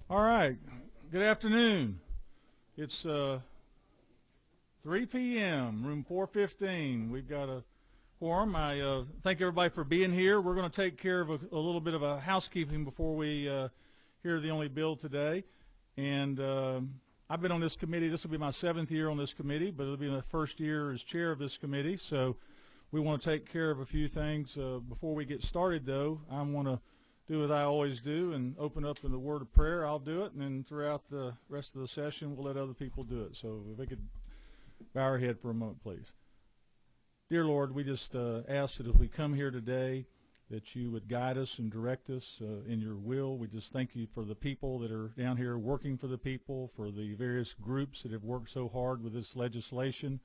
All right. Good afternoon. It's 3 p.m., room 415. We've got a quorum. I thank everybody for being here. We're going to take care of a little bit of a housekeeping before we hear the only bill today. And I've been on this committee. This will be my 7th year on this committee, but it'll be my first year as chair of this committee. So we want to take care of a few things. Before we get started, though, I want to do as I always do and open up in the word of prayer. I'll do it, and then throughout the rest of the session, we'll let other people do it. So if we could bow our head for a moment, please. Dear Lord, we just ask that if we come here today, that you would guide us and direct us in your will. We just thank you for the people that are down here working for the people, for the various groups that have worked so hard with this legislation,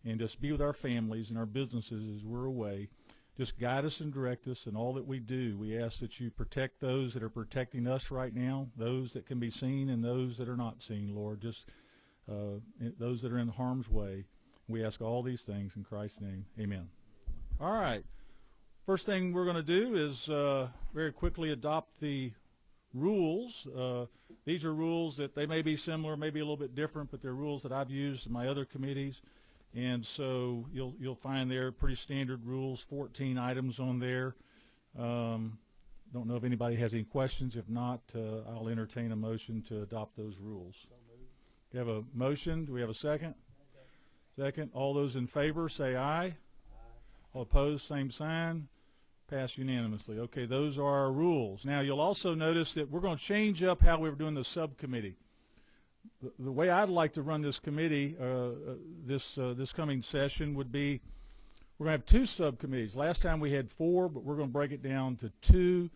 and just be with our families and our businesses as we're away. Just guide us and direct us in all that we do. We ask that you protect those that are protecting us right now, those that can be seen and those that are not seen, Lord, just those that are in harm's way. We ask all these things in Christ's name. Amen. All right. First thing we're going to do is very quickly adopt the rules. These are rules that they may be similar, maybe a little bit different, but they're rules that I've used in my other committees. And so you'll find there pretty standard rules, 14 items on there. Don't know if anybody has any questions. If not, I'll entertain a motion to adopt those rules. So moved. Do you have a motion? Do we have a second? Second. All those in favor say aye. Aye. All opposed, same sign. Pass unanimously. Okay, those are our rules. Now you'll also notice that we're going to change up how we're doing the subcommittee. The way I'd like to run this committee this coming session would be we're going to have 2 subcommittees. Last time we had 4, but we're going to break it down to 2.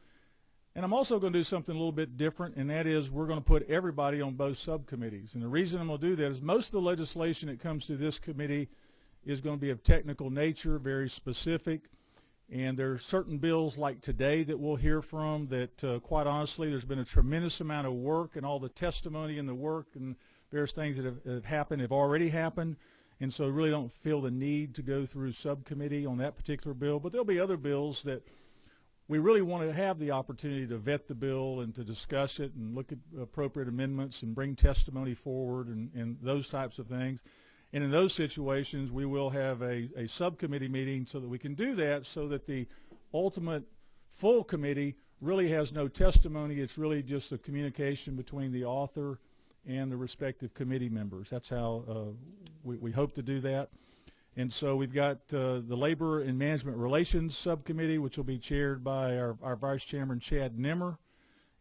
And I'm also going to do something a little bit different, and that is we're going to put everybody on both subcommittees. And the reason I'm going to do that is most of the legislation that comes to this committee is going to be of technical nature, very specific. And there are certain bills like today that we'll hear from that, quite honestly, there's been a tremendous amount of work, and all the testimony and the work and various things that have happened have already happened. And so we really don't feel the need to go through subcommittee on that particular bill. But there'll be other bills that we really want to have the opportunity to vet the bill and to discuss it and look at appropriate amendments and bring testimony forward and those types of things. And in those situations, we will have a subcommittee meeting so that we can do that, so that the ultimate full committee really has no testimony. It's really just a communication between the author and the respective committee members. That's how we hope to do that. And so we've got the Labor and Management Relations Subcommittee, which will be chaired by our Vice Chairman, Chad Nimmer.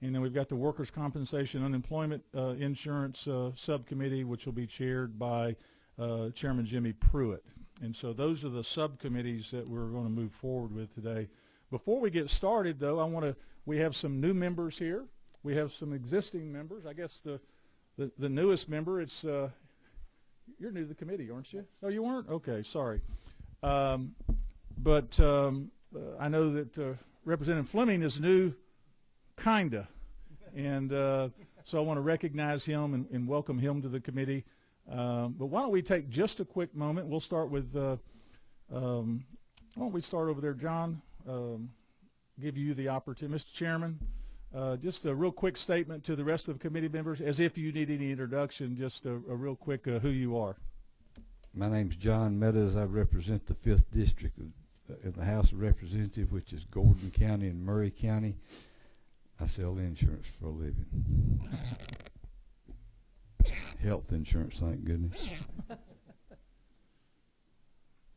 And then we've got the Workers' Compensation Unemployment Insurance Subcommittee, which will be chaired by Chairman Jimmy Pruitt. And so those are the subcommittees that we're going to move forward with today. Before we get started, though, we have some new members here. We have some existing members. I guess the newest member, it's you're new to the committee, aren't you? Oh, you weren't? Okay, sorry. But I know that Representative Fleming is new, kinda. And so I want to recognize him and welcome him to the committee. But why don't we take just a quick moment. We'll start with, why don't we start over there, John, give you the opportunity. Mr. Chairman, just a real quick statement to the rest of the committee members, as if you need any introduction, just a real quick who you are. My name's John Meadows. I represent the 5th District in the House of Representatives, which is Gordon County and Murray County. I sell insurance for a living. Health insurance, thank goodness.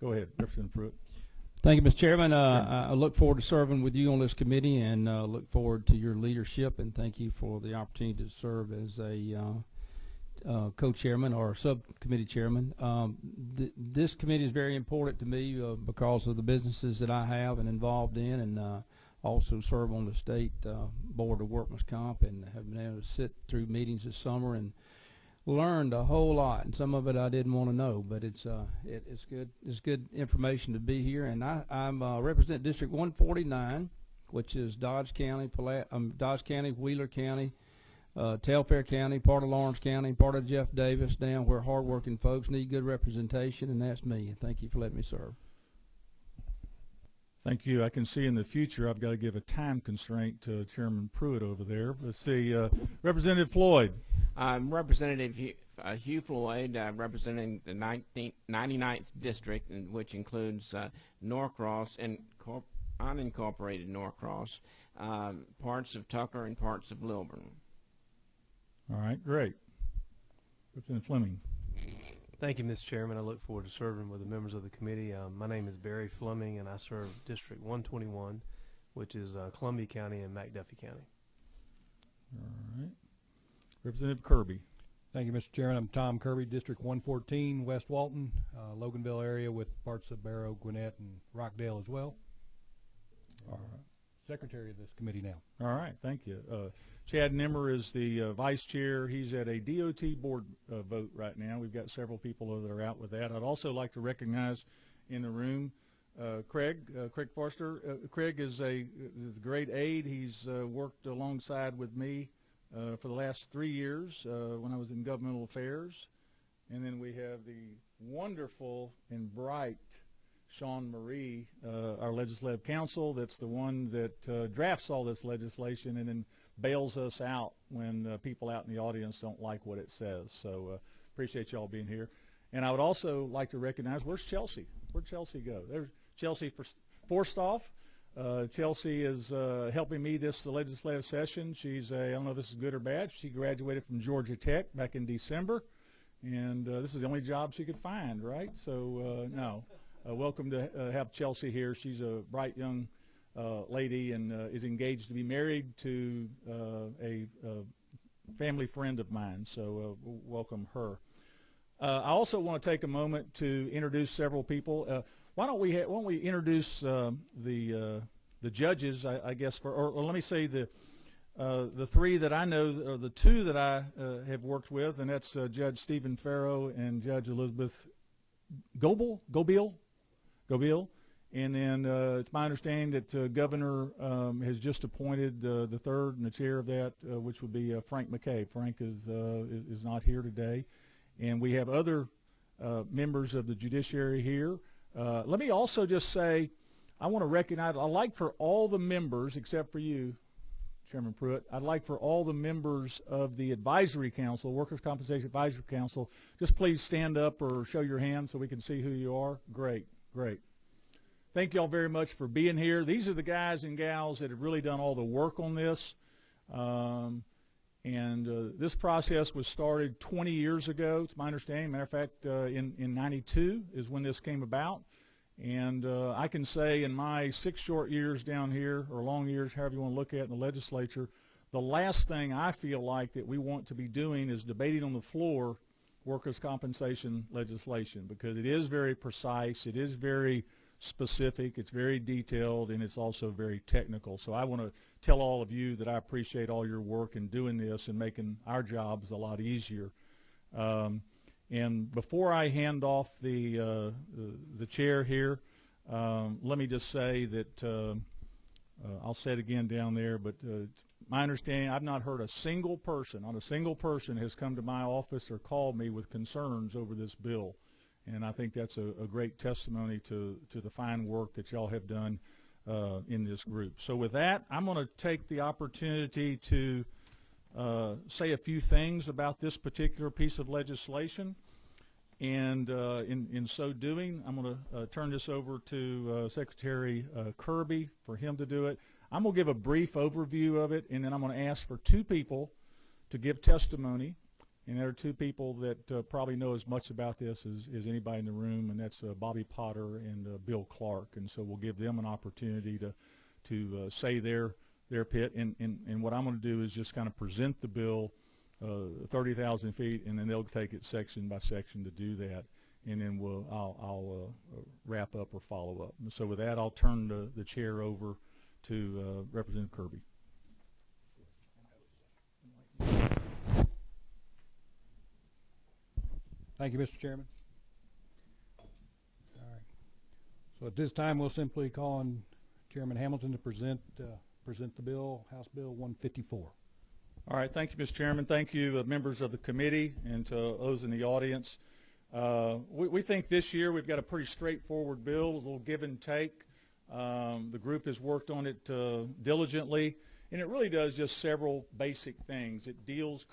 Go ahead, Representative Pruitt. Thank you, Mr. Chairman. I look forward to serving with you on this committee, and look forward to your leadership, and thank you for the opportunity to serve as a co-chairman or subcommittee chairman. This committee is very important to me because of the businesses that I have and involved in, and also serve on the state board of workman's comp, and have been able to sit through meetings this summer and learned a whole lot, and some of it I didn't want to know, but it's good. It's good information to be here, and I'm represent District 149, which is Dodge County, Wheeler County, Telfair County, part of Lawrence County, part of Jeff Davis, down where hardworking folks need good representation, and that's me. And thank you for letting me serve. Thank you. I can see in the future I've got to give a time constraint to Chairman Pruitt over there. Let's see, Representative Floyd. I'm Representative Hugh Floyd, representing the 99th District, which includes Norcross and unincorporated Norcross, parts of Tucker, and parts of Lilburn. All right, great. Representative Fleming. Thank you, Mr. Chairman. I look forward to serving with the members of the committee. My name is Barry Fleming, and I serve District 121, which is Columbia County and McDuffie County. All right. Representative Kirby. Thank you, Mr. Chairman. I'm Tom Kirby, District 114, West Walton, Loganville area with parts of Barrow, Gwinnett, and Rockdale as well. All right. Secretary of this committee now. All right, thank you. Chad Nimmer is the vice chair. He's at a DOT board vote right now. We've got several people that are out with that. I'd also like to recognize in the room Craig Forster. Craig is a great aide. He's worked alongside with me for the last 3 years when I was in governmental affairs. And then we have the wonderful and bright Sean Marie, our legislative counsel, that's the one that drafts all this legislation and then bails us out when people out in the audience don't like what it says. So appreciate y'all being here. And I would also like to recognize, where's Chelsea? Where'd Chelsea go? There's Chelsea Forstoff. Chelsea is helping me this legislative session. She's I don't know if this is good or bad. She graduated from Georgia Tech back in December, and this is the only job she could find, right? So no. Welcome to have Chelsea here. She's a bright young lady and is engaged to be married to a family friend of mine, so welcome her. I also want to take a moment to introduce several people. Why don't we introduce the judges, I guess, or let me say the three that I know, or the two that I have worked with, and that's Judge Stephen Farrow and Judge Elizabeth Gobiel. And then it's my understanding that Governor has just appointed the third and the chair of that, which would be Frank McKay. Frank is not here today. And we have other members of the judiciary here. Let me also just say, I want to recognize, I'd like for all the members, except for you, Chairman Pruitt, I'd like for all the members of the Advisory Council, Workers' Compensation Advisory Council, just please stand up or show your hand so we can see who you are. Great. Great. Thank you all very much for being here. These are the guys and gals that have really done all the work on this. This process was started 20 years ago, it's my understanding. Matter of fact, in 92 is when this came about. And I can say in my 6 short years down here, or long years, however you want to look at it in the legislature, the last thing I feel like that we want to be doing is debating on the floor workers' compensation legislation, because it is very precise, it is very specific, it's very detailed, and it's also very technical. So I want to tell all of you that I appreciate all your work in doing this and making our jobs a lot easier. And before I hand off the chair here, let me just say that I'll say it again down there, but my understanding, I've not heard a single person, not a single person has come to my office or called me with concerns over this bill. And I think that's a great testimony to the fine work that y'all have done in this group. So with that, I'm going to take the opportunity to say a few things about this particular piece of legislation. And in so doing, I'm going to turn this over to Secretary Kirby for him to do it. I'm going to give a brief overview of it, and then I'm going to ask for 2 people to give testimony. And there are 2 people that probably know as much about this as anybody in the room, and that's Bobby Potter and Bill Clark. And so we'll give them an opportunity to say their pit. And what I'm going to do is just kind of present the bill 30,000 feet, and then they'll take it section by section to do that. And then I'll wrap up or follow up. And so with that, I'll turn the chair over to Representative Kirby. Thank you, Mr. Chairman. All right. So at this time, we'll simply call on Chairman Hamilton to present the bill, House Bill 154. All right. Thank you, Mr. Chairman. Thank you, members of the committee, and to those in the audience. We think this year we've got a pretty straightforward bill, a little give and take. The group has worked on it diligently, and it really does just several basic things. It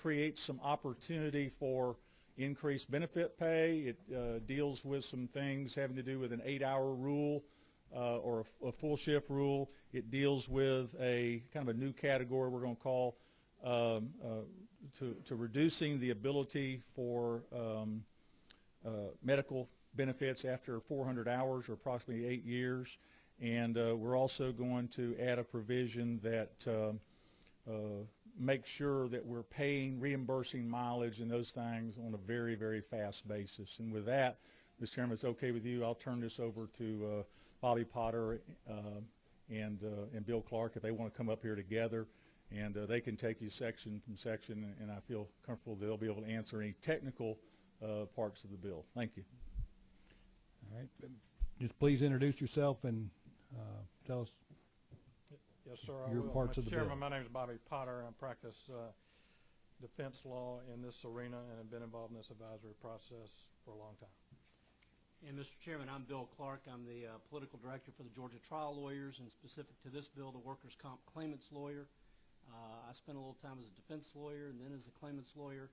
creates some opportunity for increased benefit pay. It deals with some things having to do with an 8-hour rule or a full shift rule. It deals with a kind of a new category we're going to call to reducing the ability for medical benefits after 400 hours or approximately 8 years. And we're also going to add a provision that makes sure that we're reimbursing mileage and those things on a very, very fast basis. And with that, Mr. Chairman, if it's okay with you, I'll turn this over to Bobby Potter and Bill Clark if they want to come up here together. And they can take you section from section, and I feel comfortable they'll be able to answer any technical parts of the bill. Thank you. All right. Just please introduce yourself and tell us Yes, sir. your parts of the bill. Chairman, my name is Bobby Potter. I practice defense law in this arena and have been involved in this advisory process for a long time. And Mr. Chairman, I'm Bill Clark. I'm the political director for the Georgia Trial Lawyers, and specific to this bill, the workers' comp claimants lawyer. I spent a little time as a defense lawyer and then as a claimants lawyer,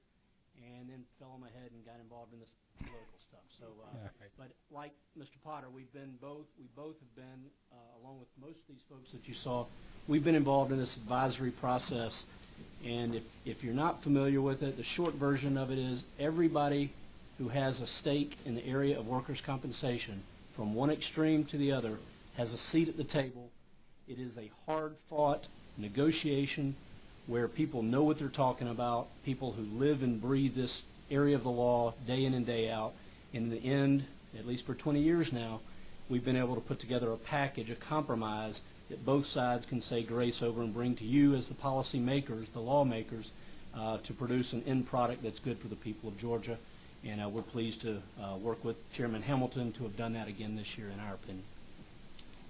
and then fell on my head and got involved in this political stuff. So, but like Mr. Potter, we both have been, along with most of these folks that you saw, we've been involved in this advisory process. And if you're not familiar with it, the short version of it is everybody who has a stake in the area of workers' compensation, from one extreme to the other, has a seat at the table. It is a hard-fought negotiation where people know what they're talking about, people who live and breathe this area of the law day in and day out. In the end, at least for 20 years now, we've been able to put together a package, a compromise that both sides can say grace over and bring to you as the policy makers, the lawmakers, to produce an end product that's good for the people of Georgia. And we're pleased to work with Chairman Hamilton to have done that again this year, in our opinion.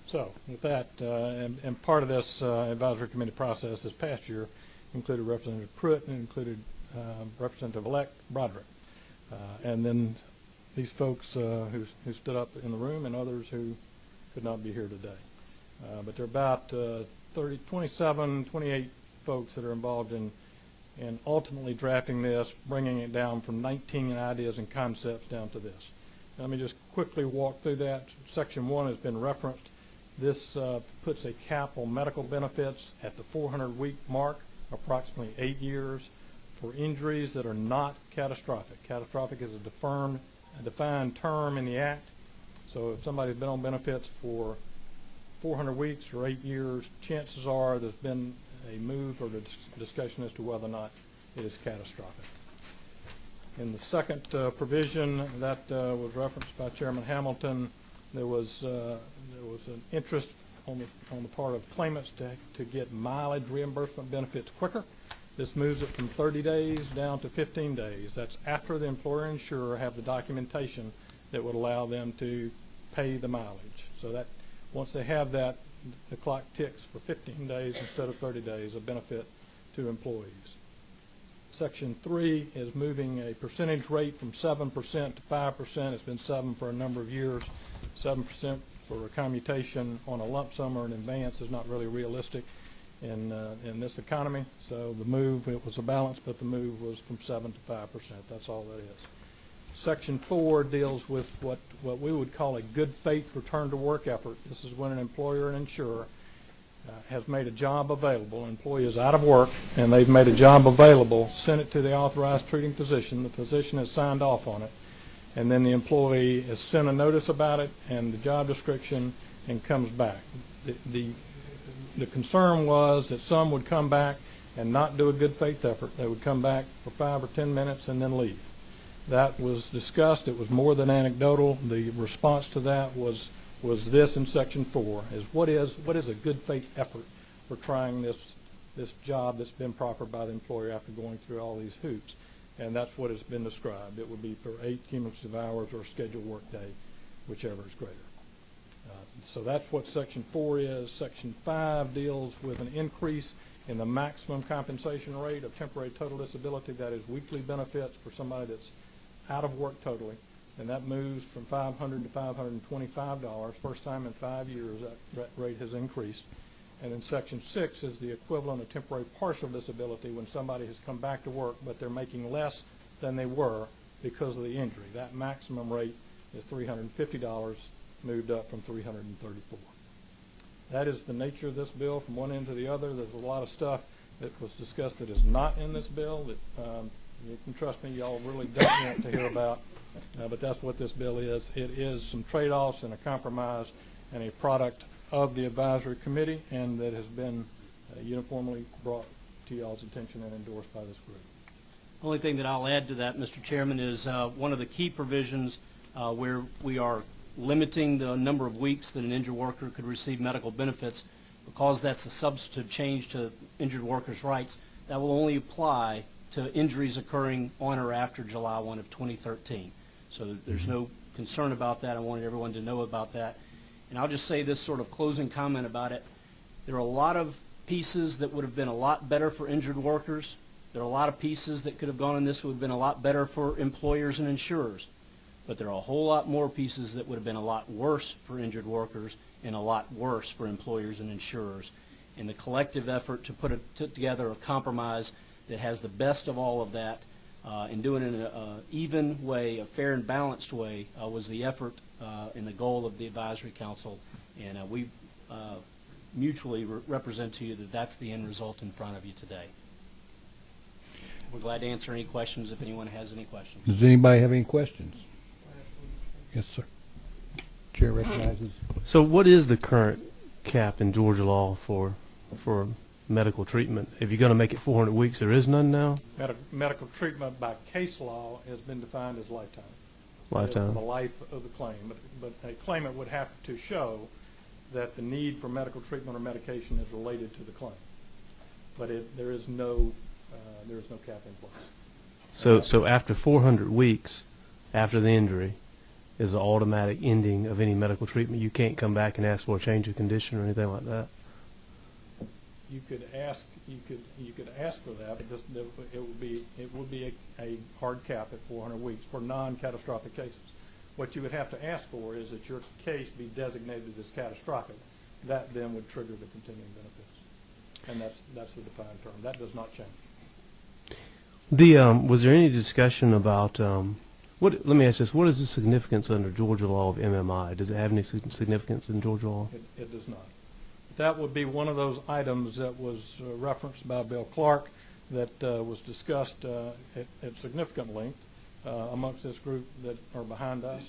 So with that, and part of this advisory committee process this past year included Representative Pruitt and included Representative-elect Broderick. And then these folks who stood up in the room and others who could not be here today. But there are about 27, 28 folks that are involved in ultimately drafting this, bringing it down from 19 ideas and concepts down to this. Let me just quickly walk through that. Section 1 has been referenced. This puts a cap on medical benefits at the 400-week mark, approximately 8 years, for injuries that are not catastrophic. Catastrophic is a defined term in the Act. So if somebody's been on benefits for 400 weeks or 8 years, chances are there's been a move or a discussion as to whether or not it is catastrophic. In the second provision that was referenced by Chairman Hamilton, there was an interest on the part of claimants to get mileage reimbursement benefits quicker. This moves it from 30 days down to 15 days. That's after the employer and insurer have the documentation that would allow them to pay the mileage. So that once they have that, the clock ticks for 15 days instead of 30 days, a benefit to employees. Section 3 is moving a percentage rate from 7% to 5%. It's been 7 for a number of years. 7% for a commutation on a lump sum or an advance is not really realistic in this economy. So the move, it was a balance, but the move was from 7 to 5%. That's all that is. Section 4 deals with what we would call a good faith return to work effort. This is when an employer and insurer has made a job available. An employee is out of work and they've made a job available, sent it to the authorized treating physician. The physician has signed off on it, and then the employee is sent a notice about it and the job description and comes back. The concern was that some would come back and not do a good faith effort. They would come back for 5 or 10 minutes and then leave. That was discussed. It was more than anecdotal. The response to that was this in Section 4, is what is a good faith effort for trying this job that's been proffered by the employer after going through all these hoops. And that's what has been described. It would be for 8 cumulative hours or a scheduled work day, whichever is greater. So that's what Section 4 is. Section 5 deals with an increase in the maximum compensation rate of temporary total disability, that is weekly benefits for somebody that's out of work totally, and that moves from $500 to $525. First time in 5 years that rate has increased. And then Section 6 is the equivalent of temporary partial disability when somebody has come back to work, but they're making less than they were because of the injury. That maximum rate is $350, moved up from $334. That is the nature of this bill from one end to the other. There's a lot of stuff that was discussed that is not in this bill that you can trust me, y'all really don't want to hear about, but that's what this bill is. It is some trade-offs and a compromise and a product of the advisory committee, and that has been uniformly brought to y'all's attention and endorsed by this group. The only thing that I'll add to that, Mr. Chairman, is one of the key provisions where we are limiting the number of weeks that an injured worker could receive medical benefits. Because that's a substantive change to injured workers' rights, that will only apply to injuries occurring on or after July 1 of 2013. So there's no concern about that. I wanted everyone to know about that. And I'll just say this sort of closing comment about it. There are a lot of pieces that would have been a lot better for injured workers. There are a lot of pieces that could have gone in this that would have been a lot better for employers and insurers. But there are a whole lot more pieces that would have been a lot worse for injured workers and a lot worse for employers and insurers. And the collective effort to put together a compromise that has the best of all of that and doing it in an even way, a fair and balanced way, was the effort and the goal of the advisory council. And we mutually represent to you that that's the end result in front of you today. We're glad to answer any questions if anyone has any questions. Does anybody have any questions? Yes, sir. Chair recognizes. So what is the current cap in Georgia law for medical treatment? If you're going to make it 400 weeks, there is none now? Medical treatment by case law has been defined as lifetime. Lifetime. For the life of the claim. But a claimant would have to show that the need for medical treatment or medication is related to the claim. But there is no cap in place. So after 400 weeks, after the injury, is the automatic ending of any medical treatment. You can't come back and ask for a change of condition or anything like that. You could ask for that, because it would be a hard cap at 400 weeks for non-catastrophic cases. What you would have to ask for is that your case be designated as catastrophic. That then would trigger the continuing benefits, and that's the defined term. That does not change. Was there any discussion about let me ask this: what is the significance under Georgia law of MMI? Does it have any significance in Georgia law? It does not. That would be one of those items that was referenced by Bill Clark that was discussed at significant length amongst this group that are behind us.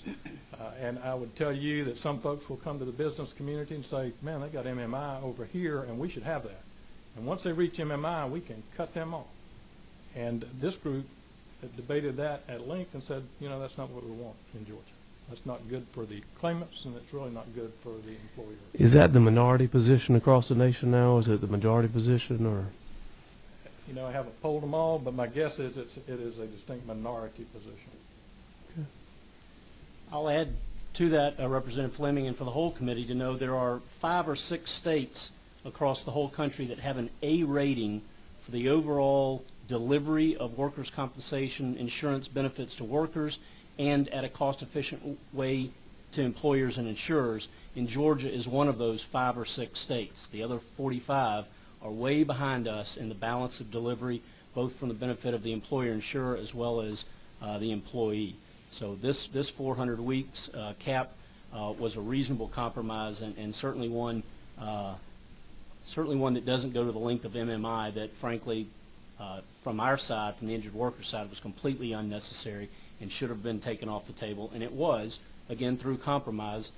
And I would tell you that some folks will come to the business community and say, man, they got MMI over here and we should have that. And once they reach MMI, we can cut them off. And this group debated that at length and said, you know, that's not what we want in Georgia. That's not good for the claimants, and it's really not good for the employer. Is that the minority position across the nation now? Is it the majority position, or? You know, I haven't polled them all, but my guess is it is a distinct minority position. Okay. I'll add to that, Representative Fleming, and for the whole committee to know there are 5 or 6 states across the whole country that have an A rating for the overall delivery of workers' compensation insurance benefits to workers and at a cost-efficient way to employers and insurers. And Georgia is one of those 5 or 6 states. The other 45 are way behind us in the balance of delivery, both from the benefit of the employer-insurer as well as the employee. So this 400 weeks cap was a reasonable compromise, and certainly one that doesn't go to the length of MMI that, frankly, from our side, from the injured worker side, was completely unnecessary and should have been taken off the table. And it was, again, through compromise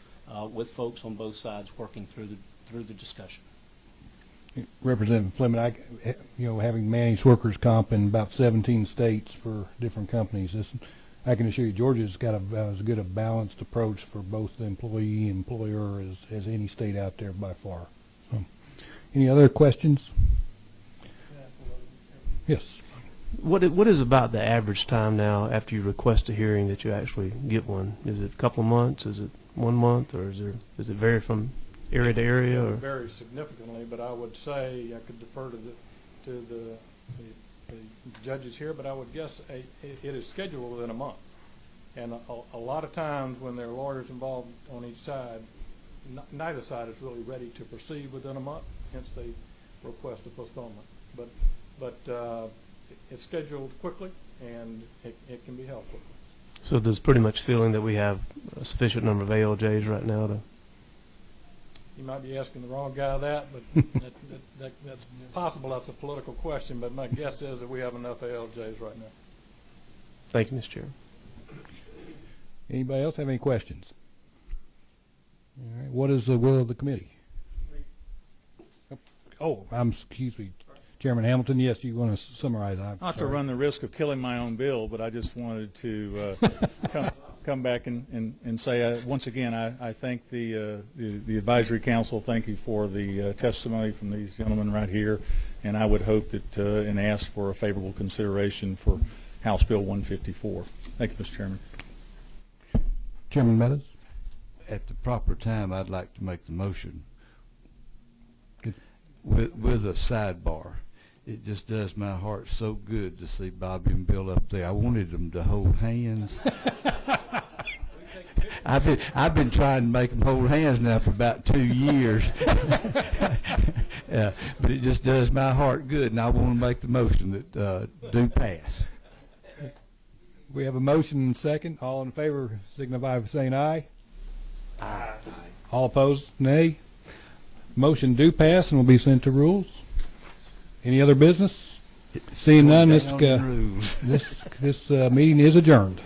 with folks on both sides working through the discussion. Representative Fleming, having managed workers' comp in about 17 states for different companies, I can assure you Georgia's got as good a balanced approach for both the employee and employer as any state out there by far. So, any other questions? Yes. What is about the average time now after you request a hearing that you actually get one? Is it a couple of months? Is it 1 month? Or does it vary from area to area? It varies significantly, but I would say, I could defer to the judges here, but I would guess it is scheduled within a month. And a lot of times when there are lawyers involved on each side, neither side is really ready to proceed within a month, hence they request a postponement. But it's scheduled quickly, and it can be held quickly. So there's pretty much feeling that we have a sufficient number of ALJs right now to. You might be asking the wrong guy that, but that's possible. That's a political question, but my guess is that we have enough ALJs right now. Thank you, Mr. Chair. Anybody else have any questions? All right. What is the will of the committee? Oh, excuse me, Chairman Hamilton. Yes, you want to summarize? Not to run the risk of killing my own bill, but I just wanted to come back and say once again I thank the advisory council. Thank you for the testimony from these gentlemen right here, and I would hope that and ask for a favorable consideration for House Bill 154. Thank you, Mr. Chairman. Chairman Meadows. At the proper time, I'd like to make the motion with a sidebar. It just does my heart so good to see Bobby and Bill up there. I wanted them to hold hands. I've been trying to make them hold hands now for about 2 years. But it just does my heart good, and I want to make the motion that do pass. We have a motion and second. All in favor signify by saying aye. Aye. All opposed, nay. Motion do pass and will be sent to rules. Any other business? Seeing none, this meeting is adjourned.